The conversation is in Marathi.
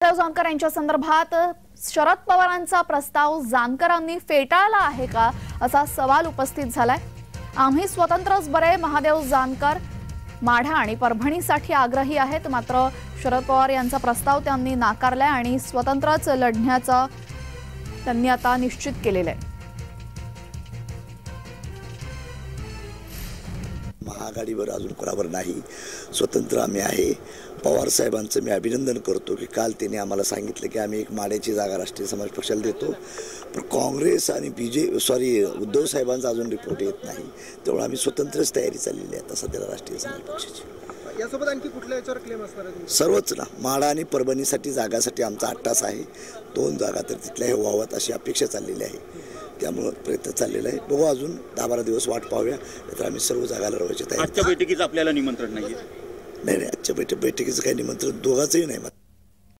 जानकर यांच्या संदर्भात शरद पवारांचा प्रस्ताव जानकरांनी फेटाळला आहे का असा सवाल उपस्थित झालाय। आम्ही स्वतंत्रच बरे महादेव जानकर माढा आणि परभणीसाठी आग्रही आहेत, मात्र शरद पवार यांचा प्रस्ताव त्यांनी नाकारलाय आणि स्वतंत्रच लढण्याचं त्यांनी आता निश्चित केलेलं आहे। महाआघाडीवर अजून कोणावर नाही, स्वतंत्र आम्ही आहे। पवार साहेबांचं मी अभिनंदन करतो की काल त्यांनी आम्हाला सांगितलं की आम्ही एक माड्याची जागा राष्ट्रीय समाज पक्षाला देतो, पण काँग्रेस आणि उद्धव साहेबांचा अजून रिपोर्ट येत नाही, त्यामुळे आम्ही स्वतंत्रच तयारी चाललेली आहे आता सध्याला राष्ट्रीय समाज पक्षाची। यासोबत आणखी कुठल्या याच्यावर क्लेम असणार आहे? सर्वच ना, माढा आणि परभणीसाठी जागासाठी आमचा अट्टास आहे। 2 जागा तर तिथल्या व्हाव्यात अशी अपेक्षा चाललेली आहे, त्यामुळे प्रयत्न चाललेला आहे। बघू अजून 10-12 दिवस वाट पाहूया, तर आम्ही सर्व जागा लढवायच्या तयारी। आजच्या बैठकीचं आपल्याला निमंत्रण नाही? नाही, आजच्या बैठकीचं काही निमंत्रण दोघांचंही नाही।